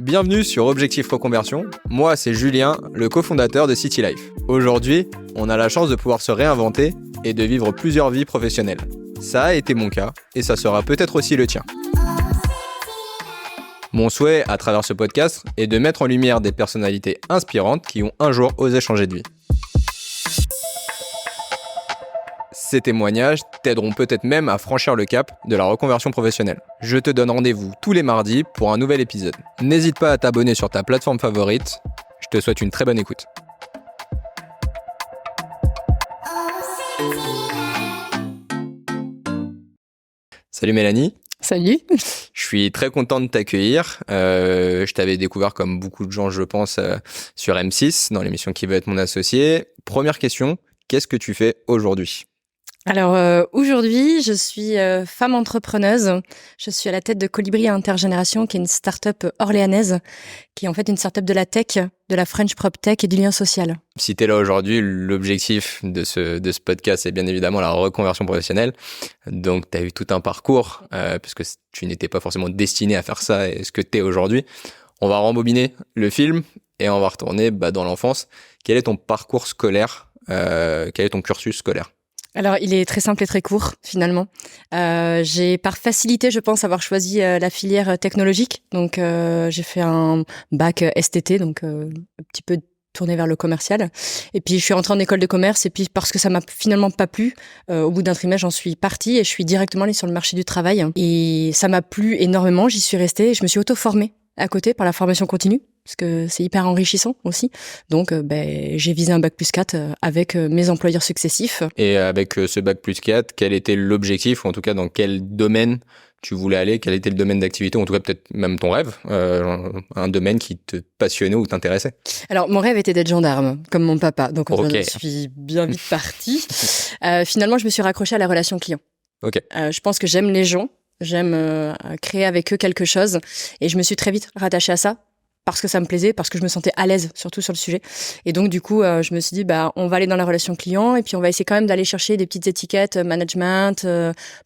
Bienvenue sur Objectif Reconversion. Moi, c'est Julien, le cofondateur de City Life. Aujourd'hui, on a la chance de pouvoir se réinventer et de vivre plusieurs vies professionnelles. Ça a été mon cas et ça sera peut-être aussi le tien. Mon souhait à travers ce podcast est de mettre en lumière des personnalités inspirantes qui ont un jour osé changer de vie. Ces témoignages t'aideront peut-être même à franchir le cap de la reconversion professionnelle. Je te donne rendez-vous tous les mardis pour un nouvel épisode. N'hésite pas à t'abonner sur ta plateforme favorite. Je te souhaite une très bonne écoute. Salut Mélanie. Salut. Je suis très content de t'accueillir. Je t'avais découvert comme beaucoup de gens, je pense, sur M6, dans l'émission Qui veut être mon associé. Première question, qu'est-ce que tu fais aujourd'hui ? Alors aujourd'hui, je suis femme entrepreneuse. Je suis à la tête de Colibri Intergénération, qui est une start-up orléanaise, qui est en fait une start-up de la tech, de la French Prop Tech et du lien social. Si tu es là aujourd'hui, l'objectif de ce podcast, c'est bien évidemment la reconversion professionnelle. Donc, tu as eu tout un parcours, puisque tu n'étais pas forcément destiné à faire ça et ce que tu es aujourd'hui. On va rembobiner le film et on va retourner dans l'enfance. Quel est ton parcours scolaire ? Quel est ton cursus scolaire ? Alors, il est très simple et très court, finalement. J'ai, par facilité, je pense, avoir choisi la filière technologique. Donc, j'ai fait un bac STT, donc un petit peu tourné vers le commercial. Et puis, je suis rentrée en école de commerce. Et puis, parce que ça m'a finalement pas plu, au bout d'un trimestre, j'en suis partie et je suis directement allée sur le marché du travail. Et ça m'a plu énormément. J'y suis restée et je me suis auto-formée à côté par la formation continue, parce que c'est hyper enrichissant aussi. Donc, j'ai visé un bac+4 avec mes employeurs successifs. Et avec ce bac+4, quel était l'objectif, ou en tout cas dans quel domaine tu voulais aller ? Quel était le domaine d'activité, ou en tout cas peut-être même ton rêve, un domaine qui te passionnait ou t'intéressait ? Alors, mon rêve était d'être gendarme, comme mon papa. Donc, Okay. je suis bien vite partie. Finalement, je me suis raccrochée à la relation client. Ok. Je pense que j'aime les gens. J'aime créer avec eux quelque chose. Et je me suis très vite rattachée à ça, parce que ça me plaisait, parce que je me sentais à l'aise, surtout sur le sujet. Et donc, du coup, je me suis dit, on va aller dans la relation client et puis on va essayer quand même d'aller chercher des petites étiquettes management,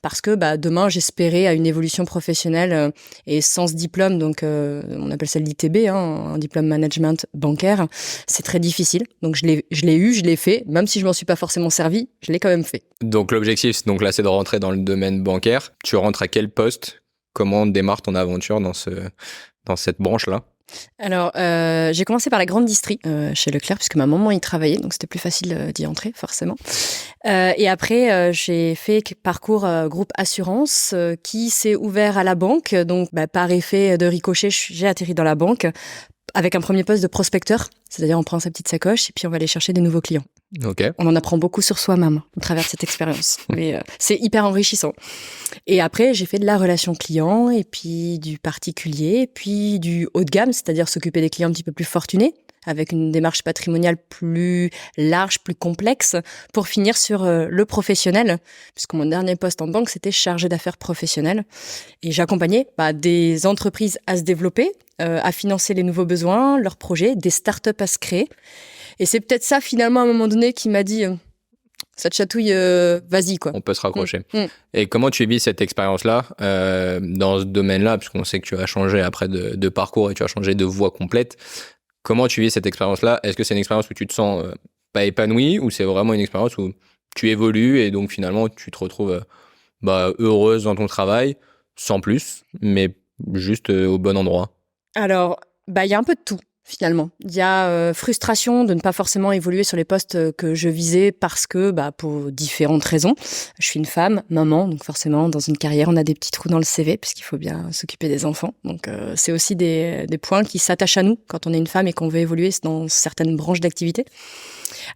parce que demain, j'espérais à une évolution professionnelle et sans ce diplôme, donc on appelle ça l'ITB, un diplôme management bancaire. C'est très difficile. Donc, je l'ai fait, même si je m'en suis pas forcément servi, je l'ai quand même fait. Donc l'objectif, c'est de rentrer dans le domaine bancaire. Tu rentres à quel poste ? Comment démarre ton aventure dans cette branche-là ? Alors, j'ai commencé par la grande distrie chez Leclerc, puisque ma maman y travaillait, donc c'était plus facile d'y entrer, forcément. Et après, j'ai fait parcours groupe assurance qui s'est ouvert à la banque. Donc, par effet de ricochet, j'ai atterri dans la banque avec un premier poste de prospecteur, c'est-à-dire on prend sa petite sacoche et puis on va aller chercher des nouveaux clients. Ok. On en apprend beaucoup sur soi-même au travers de cette expérience. Mais c'est hyper enrichissant. Et après, j'ai fait de la relation client, et puis du particulier, et puis du haut de gamme, c'est-à-dire s'occuper des clients un petit peu plus fortunés, avec une démarche patrimoniale plus large, plus complexe, pour finir sur le professionnel, puisque mon dernier poste en banque, c'était chargé d'affaires professionnelles. Et j'accompagnais des entreprises à se développer, à financer les nouveaux besoins, leurs projets, des startups à se créer. Et c'est peut-être ça, finalement, à un moment donné, qui m'a dit ça te chatouille, vas-y, quoi. On peut se raccrocher. Et comment tu vis cette expérience-là dans ce domaine-là, puisqu'on sait que tu as changé après de parcours et tu as changé de voie complète. Comment tu vis cette expérience-là ? Est-ce que c'est une expérience où tu te sens pas épanoui, ou c'est vraiment une expérience où tu évolues et donc finalement tu te retrouves heureuse dans ton travail, sans plus, mais juste au bon endroit ? Alors, il y a un peu de tout. Finalement, il y a frustration de ne pas forcément évoluer sur les postes que je visais parce que, pour différentes raisons. Je suis une femme, maman, donc forcément, dans une carrière, on a des petits trous dans le CV puisqu'il faut bien s'occuper des enfants. Donc, c'est aussi des points qui s'attachent à nous quand on est une femme et qu'on veut évoluer dans certaines branches d'activité.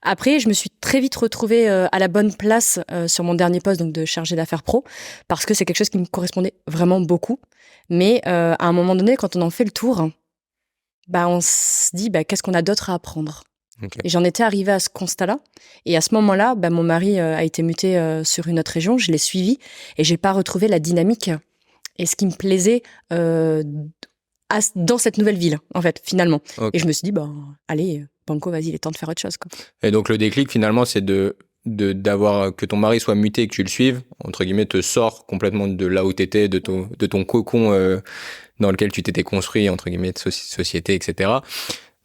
Après, je me suis très vite retrouvée à la bonne place sur mon dernier poste, donc de chargée d'affaires pro, parce que c'est quelque chose qui me correspondait vraiment beaucoup. Mais à un moment donné, quand on en fait le tour, on se dit qu'est-ce qu'on a d'autre à apprendre. Okay. Et j'en étais arrivée à ce constat-là. Et à ce moment-là, mon mari a été muté sur une autre région. Je l'ai suivi et j'ai pas retrouvé la dynamique et ce qui me plaisait dans cette nouvelle ville, en fait, finalement. Okay. Et je me suis dit, allez, Banco, vas-y, il est temps de faire autre chose, quoi. Et donc le déclic, finalement, c'est de d'avoir que ton mari soit muté et que tu le suives, entre guillemets, te sort complètement de là où t'étais, de ton cocon dans lequel tu t'étais construit, entre guillemets, de société, etc.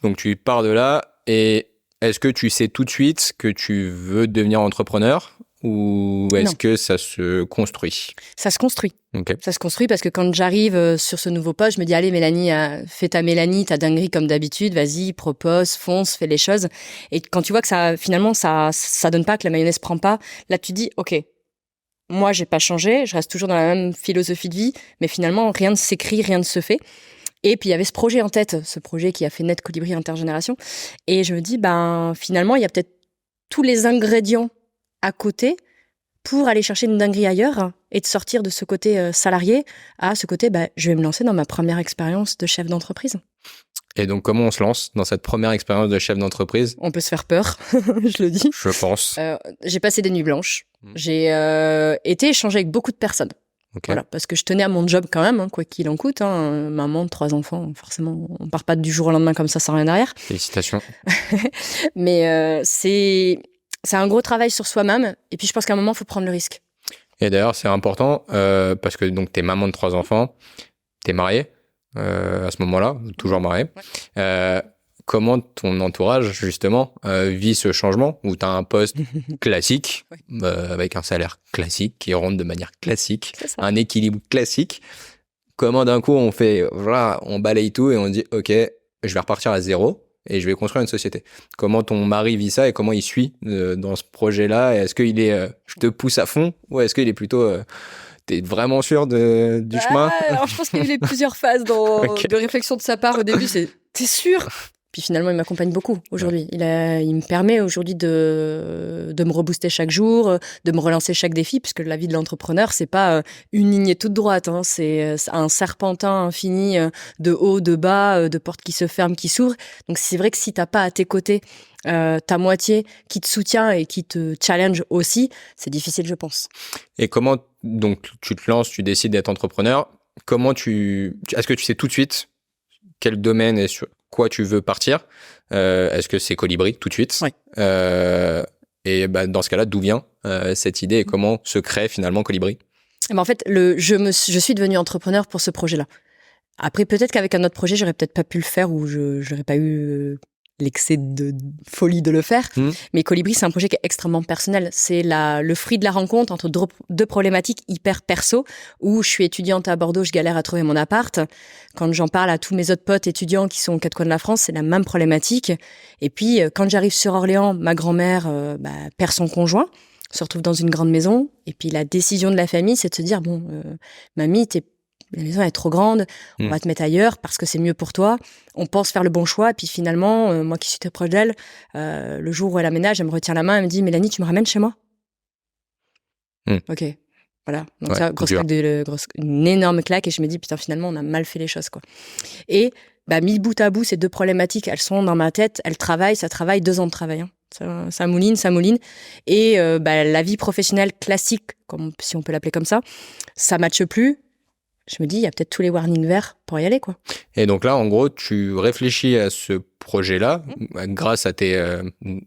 Donc tu pars de là, et est-ce que tu sais tout de suite que tu veux devenir entrepreneur, ou est-ce que ça se construit? Ça se construit. Okay. Ça se construit parce que quand j'arrive sur ce nouveau poste, je me dis, allez Mélanie, fais ta Mélanie, ta dinguerie comme d'habitude, vas-y, propose, fonce, fais les choses. Et quand tu vois que ça, finalement, ça donne pas, que la mayonnaise prend pas, là tu dis, ok, moi j'ai pas changé, je reste toujours dans la même philosophie de vie, mais finalement rien ne s'écrit, rien ne se fait. Et puis il y avait ce projet en tête, ce projet qui a fait naître Colibri Intergénération. Et je me dis, finalement, il y a peut-être tous les ingrédients à côté pour aller chercher une dinguerie ailleurs et de sortir de ce côté salarié à ce côté, je vais me lancer dans ma première expérience de chef d'entreprise. Et donc, comment on se lance dans cette première expérience de chef d'entreprise? On peut se faire peur, je le dis. Je pense. J'ai passé des nuits blanches. J'ai été échanger avec beaucoup de personnes. Okay. Voilà, parce que je tenais à mon job quand même, quoi qu'il en coûte. Maman de 3 enfants, forcément, on part pas du jour au lendemain comme ça sans rien derrière. Félicitations. Mais c'est un gros travail sur soi-même. Et puis je pense qu'à un moment, il faut prendre le risque. Et d'ailleurs, c'est important parce que donc t'es maman de 3 enfants, t'es mariée à ce moment-là, toujours mariée. Ouais. Comment ton entourage, justement, vit ce changement où tu as un poste classique, ouais. Avec un salaire classique qui rentre de manière classique, un équilibre classique. Comment d'un coup on fait, voilà, on balaye tout et on dit, ok, je vais repartir à zéro et je vais construire une société. Comment ton mari vit ça et comment il suit dans ce projet-là? Est-ce qu'il est, je te pousse à fond, ou est-ce qu'il est plutôt... T'es vraiment sûr du chemin? Alors je pense qu'il y a eu plusieurs phases de réflexion de sa part. Au début, t'es sûr? Puis finalement, il m'accompagne beaucoup aujourd'hui. Ouais. Il me permet aujourd'hui de me rebooster chaque jour, de me relancer chaque défi, puisque la vie de l'entrepreneur, c'est pas une lignée toute droite, hein. C'est un serpentin infini de haut, de bas, de portes qui se ferment, qui s'ouvrent. Donc c'est vrai que si t'as pas à tes côtés ta moitié qui te soutient et qui te challenge aussi, c'est difficile, je pense. Et comment, donc, tu te lances, tu décides d'être entrepreneur, comment est-ce que tu sais tout de suite quel domaine et sur quoi tu veux partir? Est-ce que c'est Colibri tout de suite? Oui. Et dans ce cas-là, d'où vient cette idée et comment se crée finalement Colibri? En fait, je suis devenue entrepreneur pour ce projet-là. Après, peut-être qu'avec un autre projet, j'aurais peut-être pas pu le faire ou j'aurais pas eu l'excès de folie de le faire. Mais Colibri, c'est un projet qui est extrêmement personnel. C'est le fruit de la rencontre entre deux problématiques hyper perso, où je suis étudiante à Bordeaux, je galère à trouver mon appart. Quand j'en parle à tous mes autres potes étudiants qui sont aux 4 coins de la France, c'est la même problématique. Et puis, quand j'arrive sur Orléans, ma grand-mère perd son conjoint, se retrouve dans une grande maison. Et puis, la décision de la famille, c'est de se dire, mamie, la maison est trop grande, on va te mettre ailleurs parce que c'est mieux pour toi. On pense faire le bon choix. Et puis finalement, moi qui suis très proche d'elle, le jour où elle aménage, elle me retient la main, elle me dit, Mélanie, tu me ramènes chez moi? Ok, voilà. Donc ça, une énorme claque. Et je me dis, putain, finalement, on a mal fait les choses, quoi. Et mis bout à bout, ces deux problématiques, elles sont dans ma tête, elles travaillent, ça travaille 2 ans de travail. Hein. Ça mouline. Et la vie professionnelle classique, si on peut l'appeler comme ça matche plus. Je me dis, il y a peut-être tous les warnings verts pour y aller, quoi. Et donc là, en gros, tu réfléchis à ce projet-là grâce à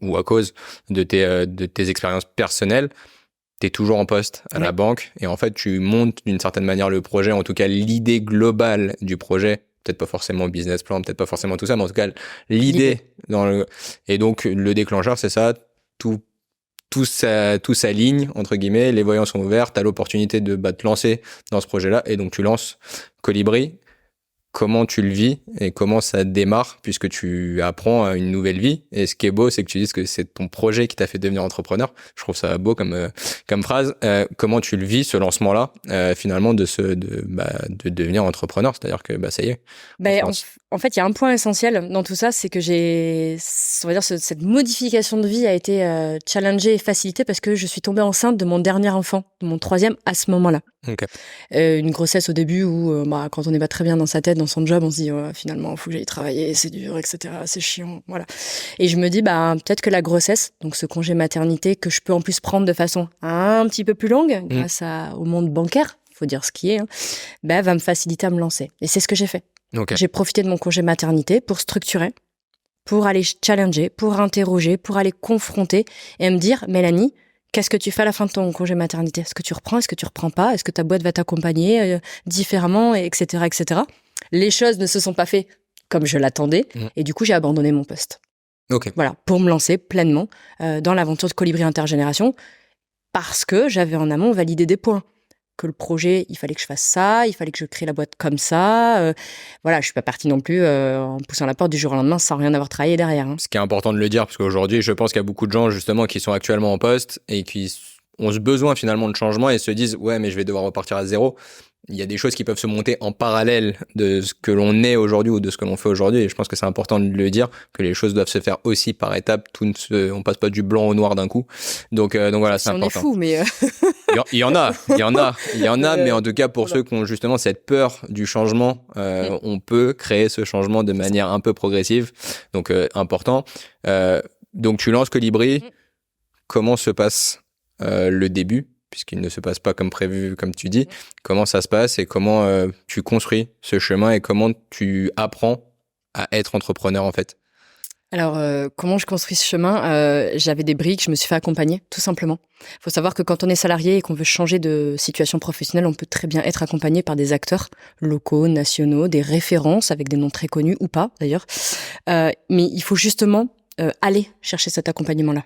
ou à cause de tes expériences personnelles. Tu es toujours en poste à la banque et en fait, tu montes d'une certaine manière le projet, en tout cas l'idée globale du projet. Peut-être pas forcément business plan, peut-être pas forcément tout ça, mais en tout cas, l'idée et donc, le déclencheur, c'est ça, tout s'aligne, entre guillemets, les voyants sont ouverts, tu as l'opportunité de te lancer dans ce projet-là, et donc tu lances Colibri. Comment tu le vis et comment ça démarre, puisque tu apprends une nouvelle vie. Et ce qui est beau, c'est que tu dises que c'est ton projet qui t'a fait devenir entrepreneur. Je trouve ça beau comme phrase. Comment tu le vis, ce lancement-là, finalement, de devenir entrepreneur? C'est-à-dire que ça y est. En fait, il y a un point essentiel dans tout ça, c'est que cette modification de vie a été challengée et facilitée parce que je suis tombée enceinte de mon dernier enfant, de mon 3e à ce moment-là. Okay. Une grossesse au début où, quand on n'est pas très bien dans sa tête, dans son job, on se dit finalement, il faut que j'aille travailler, c'est dur, etc. C'est chiant, voilà. Et je me dis, peut-être que la grossesse, donc ce congé maternité que je peux en plus prendre de façon un petit peu plus longue, grâce au monde bancaire, faut dire ce qui est, va me faciliter à me lancer. Et c'est ce que j'ai fait. Okay. J'ai profité de mon congé maternité pour structurer pour aller challenger, pour interroger, pour aller confronter et me dire, Mélanie, qu'est-ce que tu fais à la fin de ton congé maternité? Est-ce que tu reprends? Est-ce que tu reprends pas? Est-ce que ta boîte va t'accompagner différemment, etc., etc. Les choses ne se sont pas faites comme je l'attendais et du coup, j'ai abandonné mon poste. Ok. Voilà, pour me lancer pleinement dans l'aventure de Colibri Intergénération parce que j'avais en amont validé des points. Que le projet, il fallait que je fasse ça, il fallait que je crée la boîte comme ça. Voilà, je suis pas partie non plus en poussant la porte du jour au lendemain sans rien avoir travaillé derrière. Hein. Ce qui est important de le dire, parce qu'aujourd'hui, je pense qu'il y a beaucoup de gens justement qui sont actuellement en poste et qui ont ce besoin finalement de changement et se disent « Ouais, mais je vais devoir repartir à zéro ». Il y a des choses qui peuvent se monter en parallèle de ce que l'on est aujourd'hui ou de ce que l'on fait aujourd'hui. Et je pense que c'est important de le dire, que les choses doivent se faire aussi par étapes. On passe pas du blanc au noir d'un coup. Donc voilà, c'est important. On est fou, mais... Il y en a, mais en tout cas, pour ceux qui ont justement cette peur du changement, on peut créer ce changement de manière un peu progressive. Donc, important. Donc, tu lances Colibri. Comment se passe le début? Puisqu'il ne se passe pas comme prévu, comme tu dis. Comment ça se passe et comment tu construis ce chemin et comment tu apprends à être entrepreneur, en fait? Alors, comment je construis ce chemin? J'avais des briques, je me suis fait accompagner, tout simplement. Il faut savoir que quand on est salarié et qu'on veut changer de situation professionnelle, on peut très bien être accompagné par des acteurs locaux, nationaux, des références avec des noms très connus ou pas, d'ailleurs. Mais il faut justement aller chercher cet accompagnement-là.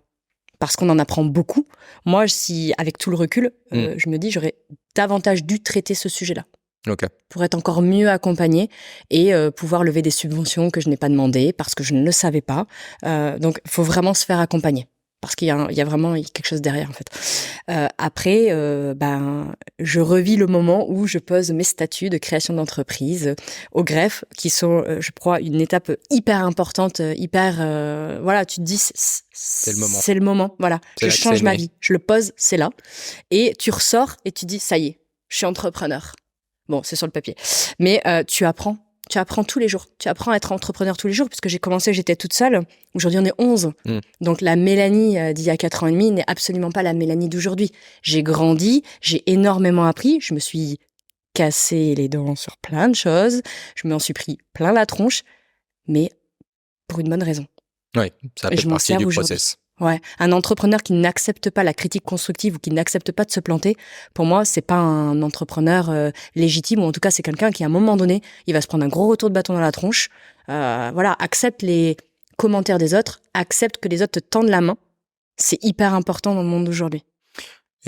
Parce qu'on en apprend beaucoup. Moi, si avec tout le recul, je me dis j'aurais davantage dû traiter ce sujet-là. Okay. Pour être encore mieux accompagnée et pouvoir lever des subventions que je n'ai pas demandées parce que je ne le savais pas. Donc, il faut vraiment se faire accompagner parce qu'il y a vraiment quelque chose derrière, en fait. Après, je revis le moment où je pose mes statuts de création d'entreprise au greffe, qui sont, je crois, une étape hyper importante, voilà, tu te dis, c'est le moment. C'est le moment, voilà. Je change ma vie. Je le pose, c'est là. Et tu ressors et tu dis, ça y est, je suis entrepreneur. Bon, c'est sur le papier. Mais tu apprends tous les jours. Tu apprends à être entrepreneur tous les jours, puisque j'ai commencé, j'étais toute seule. Aujourd'hui, on est 11. Donc, la Mélanie d'il y a 4 ans et demi n'est absolument pas la Mélanie d'aujourd'hui. J'ai grandi, j'ai énormément appris. Je me suis cassé les dents sur plein de choses. Je m'en suis pris plein la tronche, mais pour une bonne raison. Oui, ça fait partie du process. Ouais, un entrepreneur qui n'accepte pas la critique constructive ou qui n'accepte pas de se planter, pour moi, c'est pas un entrepreneur légitime, ou en tout cas, c'est quelqu'un qui, à un moment donné, il va se prendre un gros retour de bâton dans la tronche. Voilà, accepte les commentaires des autres, accepte que les autres te tendent la main. C'est hyper important dans le monde d'aujourd'hui.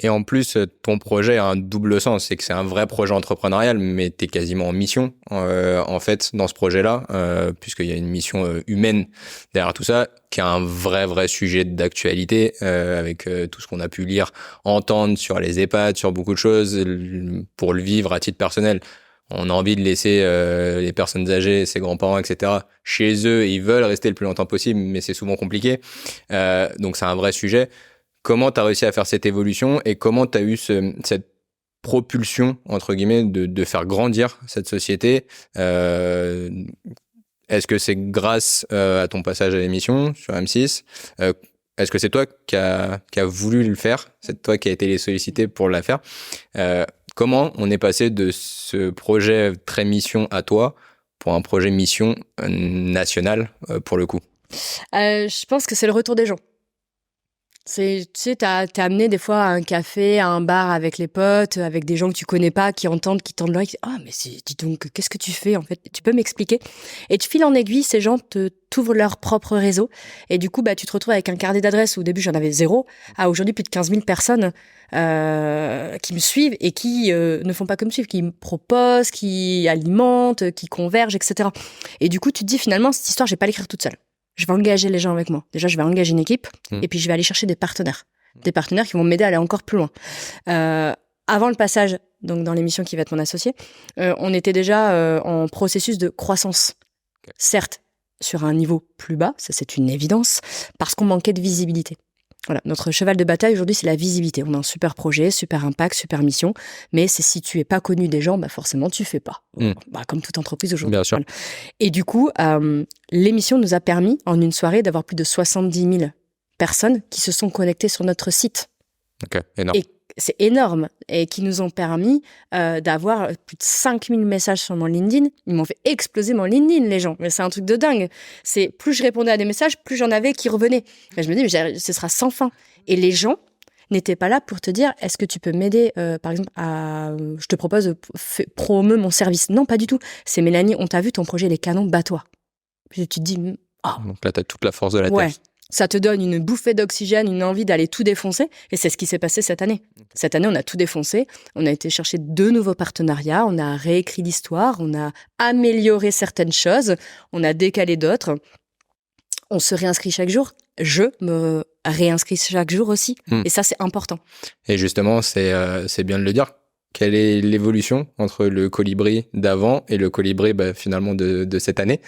Et en plus, ton projet a un double sens, c'est que c'est un vrai projet entrepreneurial, mais tu es quasiment en mission, en fait, dans ce projet-là, puisqu'il y a une mission humaine derrière tout ça, qui est un vrai sujet d'actualité, avec tout ce qu'on a pu lire, entendre sur les EHPAD, sur beaucoup de choses, pour le vivre à titre personnel. On a envie de laisser les personnes âgées, ses grands-parents, etc., chez eux, et ils veulent rester le plus longtemps possible, mais c'est souvent compliqué. Donc c'est un vrai sujet. Comment tu as réussi à faire cette évolution et comment tu as eu cette propulsion, entre guillemets, de faire grandir cette société? Est-ce que c'est grâce à ton passage à l'émission sur M6? Est-ce que c'est toi qui a voulu le faire? C'est toi qui a été sollicité pour la faire? Comment on est passé de ce projet très mission à toi pour un projet mission national pour le coup? Je pense que c'est le retour des gens. Tu sais, t'es amené des fois à un café, à un bar avec les potes, avec des gens que tu connais pas, qui entendent, qui tendent l'oreille, qui disent « Ah, mais dis donc, qu'est-ce que tu fais, en fait? Tu peux m'expliquer ?» Et tu files en aiguille, ces gens t'ouvrent leur propre réseau. Et du coup, tu te retrouves avec un carnet d'adresses où au début, j'en avais 0, à aujourd'hui, plus de 15 000 personnes qui me suivent et qui ne font pas que me suivre, qui me proposent, qui alimentent, qui convergent, etc. Et du coup, tu te dis finalement, cette histoire, je vais pas l'écrire toute seule. Je vais engager les gens avec moi. Déjà, je vais engager une équipe et puis je vais aller chercher des partenaires. Des partenaires qui vont m'aider à aller encore plus loin. Avant le passage, donc dans l'émission qui va être mon associé, on était déjà en processus de croissance. Okay. Certes, sur un niveau plus bas, ça c'est une évidence, parce qu'on manquait de visibilité. Voilà, notre cheval de bataille aujourd'hui, c'est la visibilité. On a un super projet, super impact, super mission, mais c'est si tu es pas connu des gens, forcément tu fais pas. Comme toute entreprise aujourd'hui. Bien sûr. Voilà. Et du coup, l'émission nous a permis en une soirée d'avoir plus de 70 000 personnes qui se sont connectées sur notre site. Ok, énorme. Et c'est énorme et qui nous ont permis d'avoir plus de 5000 messages sur mon LinkedIn. Ils m'ont fait exploser mon LinkedIn, les gens. Mais c'est un truc de dingue. C'est plus je répondais à des messages, plus j'en avais qui revenaient. Et je me dis, mais ce sera sans fin. Et les gens n'étaient pas là pour te dire, est-ce que tu peux m'aider, par exemple, je te propose de promener mon service. Non, pas du tout. C'est Mélanie, on t'a vu, ton projet, les canons, bats-toi. Puis tu te dis, oh. Donc là, t'as toute la force de la ouais. terre. Ça te donne une bouffée d'oxygène, une envie d'aller tout défoncer. Et c'est ce qui s'est passé cette année. Cette année, on a tout défoncé. On a été chercher 2 nouveaux partenariats. On a réécrit l'histoire. On a amélioré certaines choses. On a décalé d'autres. On se réinscrit chaque jour. Je me réinscris chaque jour aussi. Et ça, c'est important. Et justement, c'est bien de le dire. Quelle est l'évolution entre le Colibri d'avant et le Colibri finalement de cette année?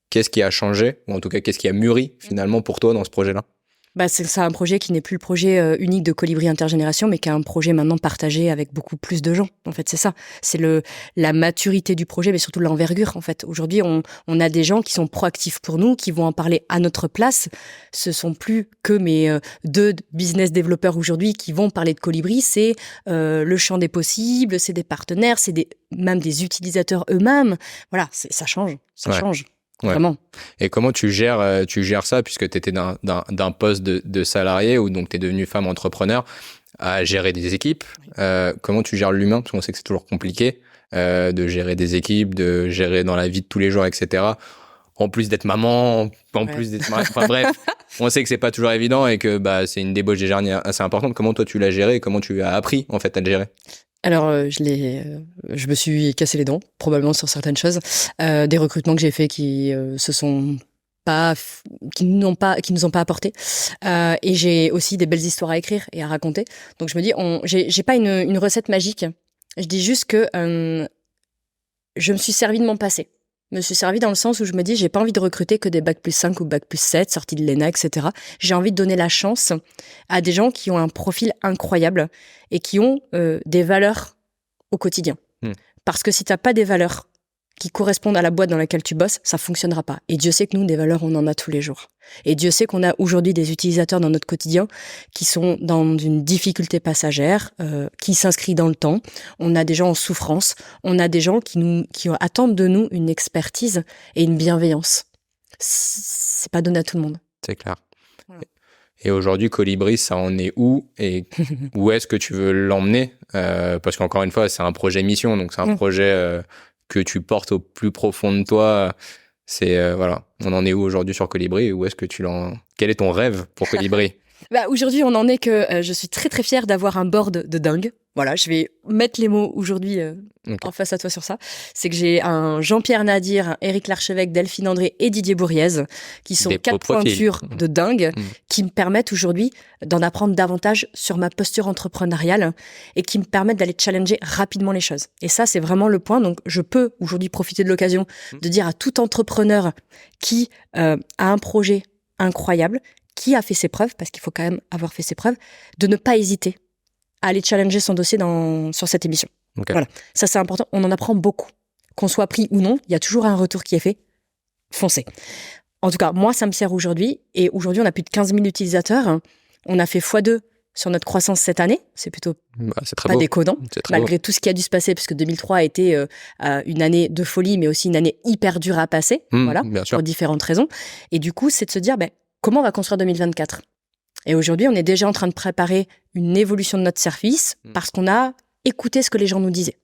Qu'est-ce qui a changé, ou en tout cas, qu'est-ce qui a mûri finalement pour toi dans ce projet-là? C'est un projet qui n'est plus le projet unique de Colibri Intergénération, mais qui est un projet maintenant partagé avec beaucoup plus de gens. En fait, c'est ça. C'est la maturité du projet, mais surtout l'envergure. En fait, aujourd'hui, on a des gens qui sont proactifs pour nous, qui vont en parler à notre place. Ce sont plus que mes 2 business développeurs aujourd'hui qui vont parler de Colibri. C'est le champ des possibles, c'est des partenaires, c'est même des utilisateurs eux-mêmes. Voilà, ça change. Ça change. Ouais. Vraiment. Et comment tu gères ça, puisque tu étais d'un poste de salarié, ou donc tu es devenue femme entrepreneur, à gérer des équipes? Comment tu gères l'humain? Parce qu'on sait que c'est toujours compliqué de gérer des équipes, de gérer dans la vie de tous les jours, etc. En plus d'être maman, plus d'être mariée. Enfin bref, on sait que c'est pas toujours évident et que c'est une débauche des journées assez importante. Comment toi tu l'as géré et comment tu as appris en fait à le gérer? Alors, je me suis cassé les dents, probablement sur certaines choses. Des recrutements que j'ai faits qui qui nous ont pas apporté. Et j'ai aussi des belles histoires à écrire et à raconter. Donc je me dis, j'ai pas une recette magique. Je dis juste que je me suis servi de mon passé. Je me suis servi dans le sens où je me dis, j'ai pas envie de recruter que des bac+5 ou bac+7, sortis de l'ENA, etc. J'ai envie de donner la chance à des gens qui ont un profil incroyable et qui ont des valeurs au quotidien. Parce que si t'as pas des valeurs qui correspondent à la boîte dans laquelle tu bosses, ça fonctionnera pas. Et Dieu sait que nous, des valeurs, on en a tous les jours. Et Dieu sait qu'on a aujourd'hui des utilisateurs dans notre quotidien qui sont dans une difficulté passagère, qui s'inscrit dans le temps. On a des gens en souffrance. On a des gens qui attendent de nous une expertise et une bienveillance. C'est pas donné à tout le monde. C'est clair. Voilà. Et aujourd'hui, Colibri, ça en est où et où est-ce que tu veux l'emmener? Parce qu'encore une fois, c'est un projet mission, donc c'est un projet que tu portes au plus profond de toi. C'est voilà, on en est où aujourd'hui sur Colibri et où est-ce que quel est ton rêve pour Colibri? Aujourd'hui, on en est que je suis très très fière d'avoir un board de dingue. Voilà, je vais mettre les mots aujourd'hui en face à toi sur ça. C'est que j'ai un Jean-Pierre Nadir, un Éric Larchevêque, Delphine André et Didier Bourriez, qui sont 4 pointures de dingue, qui me permettent aujourd'hui d'en apprendre davantage sur ma posture entrepreneuriale et qui me permettent d'aller challenger rapidement les choses. Et ça, c'est vraiment le point. Donc, je peux aujourd'hui profiter de l'occasion de dire à tout entrepreneur qui a un projet incroyable, qui a fait ses preuves, parce qu'il faut quand même avoir fait ses preuves, de ne pas hésiter à aller challenger son dossier sur cette émission. Voilà, ça c'est important, on en apprend beaucoup. Qu'on soit pris ou non, il y a toujours un retour qui est fait. Foncez. En tout cas, moi ça me sert aujourd'hui, et aujourd'hui on a plus de 15 000 utilisateurs. On a fait x2 sur notre croissance cette année, c'est plutôt pas déconnant, malgré tout ce qui a dû se passer, puisque 2003 a été une année de folie, mais aussi une année hyper dure à passer, voilà, pour différentes raisons. Et du coup, c'est de se dire, comment on va construire 2024 ? Et aujourd'hui, on est déjà en train de préparer une évolution de notre service parce qu'on a écouté ce que les gens nous disaient.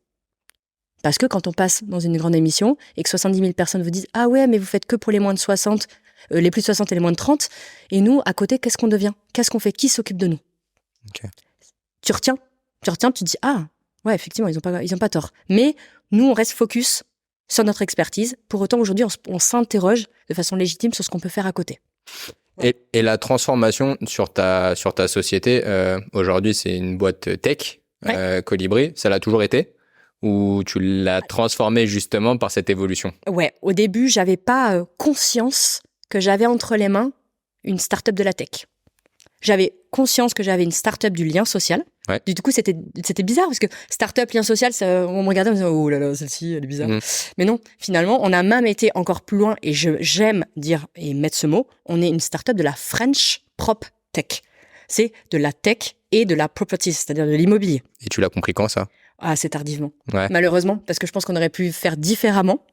Parce que quand on passe dans une grande émission et que 70 000 personnes vous disent « Ah ouais, mais vous faites que pour les moins de 60, les plus de 60 et les moins de 30. » Et nous, à côté, qu'est-ce qu'on devient ? Qu'est-ce qu'on fait ? Qui s'occupe de nous ? Tu retiens, tu te dis « Ah, ouais, effectivement, ils ont pas tort. » Mais nous, on reste focus sur notre expertise. Pour autant, aujourd'hui, on s'interroge de façon légitime sur ce qu'on peut faire à côté. Et la transformation sur ta société, aujourd'hui c'est une boîte tech, Colibri, ça l'a toujours été, ou tu l'as transformée justement par cette évolution? Ouais, au début j'avais pas conscience que j'avais entre les mains une start-up de la tech. J'avais conscience que j'avais une start-up du lien social. Ouais. Du coup, c'était bizarre parce que start-up, lien social, on me regardait en me disant, oh là là, celle-ci, elle est bizarre. Mais non, finalement, on a même été encore plus loin et j'aime dire et mettre ce mot, on est une start-up de la French Prop Tech. C'est de la tech et de la property, c'est-à-dire de l'immobilier. Et tu l'as compris quand, ça? Assez tardivement, Ouais. malheureusement, parce que je pense qu'on aurait pu faire différemment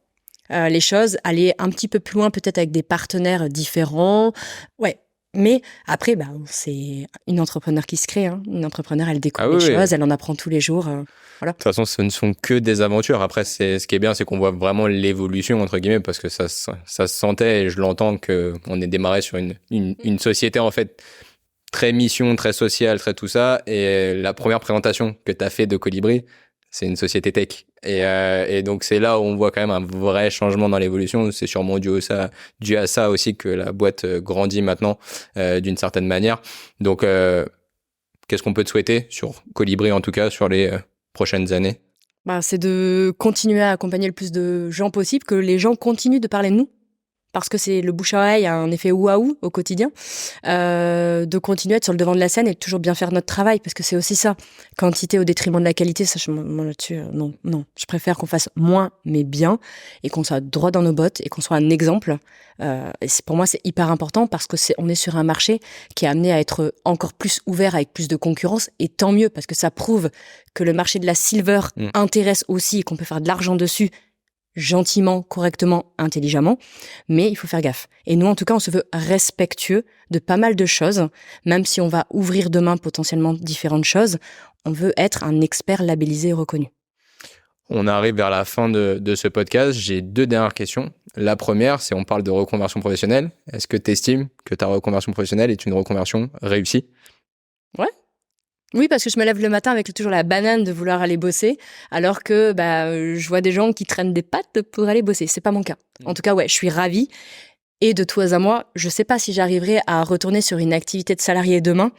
les choses, aller un petit peu plus loin, peut-être avec des partenaires différents. Ouais. Mais après, c'est une entrepreneur qui se crée. Hein. Une entrepreneur, elle découvre les choses, elle en apprend tous les jours. Voilà. De toute façon, ce ne sont que des aventures. Après, ce qui est bien, c'est qu'on voit vraiment l'évolution, entre guillemets, parce que ça se sentait, et je l'entends, qu'on est démarré sur une société, en fait, très mission, très sociale, très tout ça. Et la première présentation que tu as fait de Colibri, c'est une société tech. Et donc, c'est là où on voit quand même un vrai changement dans l'évolution. C'est sûrement dû à ça aussi que la boîte grandit maintenant d'une certaine manière. Donc, qu'est-ce qu'on peut te souhaiter sur Colibri, en tout cas, sur les prochaines années? C'est de continuer à accompagner le plus de gens possible, que les gens continuent de parler de nous. Parce que c'est le bouche à oreille, a un effet waouh au quotidien, de continuer à être sur le devant de la scène et de toujours bien faire notre travail, parce que c'est aussi ça. Quantité au détriment de la qualité, ça, moi là-dessus, non. Je préfère qu'on fasse moins, mais bien, et qu'on soit droit dans nos bottes, et qu'on soit un exemple. Et pour moi, c'est hyper important, parce que on est sur un marché qui est amené à être encore plus ouvert, avec plus de concurrence, et tant mieux, parce que ça prouve que le marché de la silver intéresse aussi, et qu'on peut faire de l'argent dessus, gentiment, correctement, intelligemment, mais il faut faire gaffe. Et nous, en tout cas, on se veut respectueux de pas mal de choses, même si on va ouvrir demain potentiellement différentes choses, on veut être un expert labellisé et reconnu. On arrive vers la fin de ce podcast. J'ai 2 dernières questions. La première, c'est on parle de reconversion professionnelle. Est-ce que tu estimes que ta reconversion professionnelle est une reconversion réussie? Ouais. Oui, parce que je me lève le matin avec toujours la banane de vouloir aller bosser, alors que je vois des gens qui traînent des pattes pour aller bosser. C'est pas mon cas. En tout cas, ouais, je suis ravie. Et de toi à moi, je sais pas si j'arriverai à retourner sur une activité de salarié demain,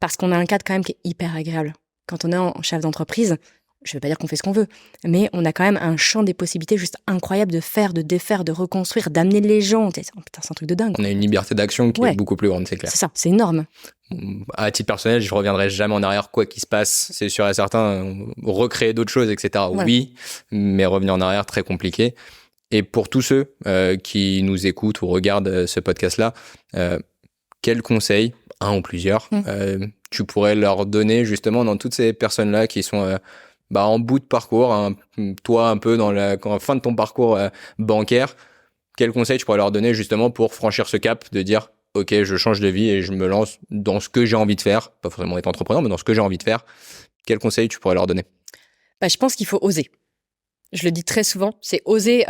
parce qu'on a un cadre quand même qui est hyper agréable. Quand on est en chef d'entreprise, je veux pas dire qu'on fait ce qu'on veut, mais on a quand même un champ des possibilités juste incroyable de faire, de défaire, de reconstruire, d'amener les gens. Putain, c'est un truc de dingue. On a une liberté d'action qui est beaucoup plus grande, c'est clair. C'est ça, c'est énorme. À titre personnel, je reviendrai jamais en arrière, quoi qu'il se passe, c'est sûr et certain. Recréer d'autres choses, etc. Voilà. Oui, mais revenir en arrière, très compliqué. Et pour tous ceux qui nous écoutent ou regardent ce podcast-là, quels conseils, un ou plusieurs, tu pourrais leur donner justement dans toutes ces personnes-là qui sont en bout de parcours, toi un peu en fin de ton parcours bancaire, quels conseils tu pourrais leur donner justement pour franchir ce cap de dire ok, je change de vie et je me lance dans ce que j'ai envie de faire, pas forcément être entrepreneur, mais dans ce que j'ai envie de faire. Quels conseils tu pourrais leur donner? Je pense qu'il faut oser. Je le dis très souvent, c'est oser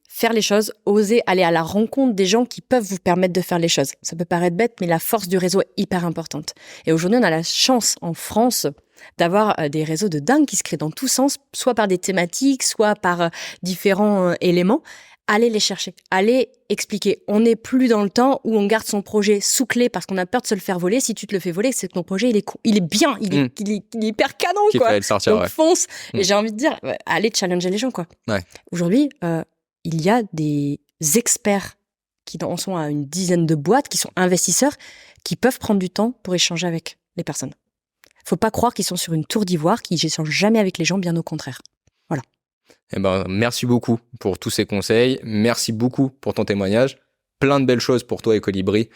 faire les choses, oser aller à la rencontre des gens qui peuvent vous permettre de faire les choses. Ça peut paraître bête, mais la force du réseau est hyper importante. Et aujourd'hui, on a la chance en France d'avoir des réseaux de dingue qui se créent dans tous sens, soit par des thématiques, soit par différents éléments. Allez les chercher, allez expliquer. On n'est plus dans le temps où on garde son projet sous clé parce qu'on a peur de se le faire voler. Si tu te le fais voler, c'est que ton projet, il est bien, il est hyper canon, quoi. Fallait le sortir, donc fonce. Et j'ai envie de dire, allez challenger les gens, quoi. Ouais. Aujourd'hui, il y a des experts qui en sont à une dizaine de boîtes, qui sont investisseurs, qui peuvent prendre du temps pour échanger avec les personnes. Faut pas croire qu'ils sont sur une tour d'ivoire, qu'ils n'échangent jamais avec les gens, bien au contraire. Voilà. Merci beaucoup pour tous ces conseils. Merci beaucoup pour ton témoignage. Plein de belles choses pour toi et Colibri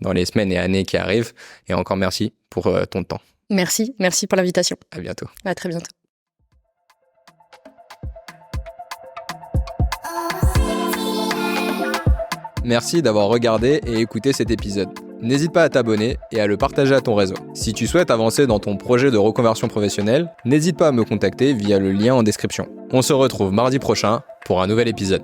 dans les semaines et années qui arrivent. Et encore merci pour ton temps. Merci pour l'invitation. À bientôt. À très bientôt. Merci d'avoir regardé et écouté cet épisode. N'hésite pas à t'abonner et à le partager à ton réseau. Si tu souhaites avancer dans ton projet de reconversion professionnelle, n'hésite pas à me contacter via le lien en description. On se retrouve mardi prochain pour un nouvel épisode.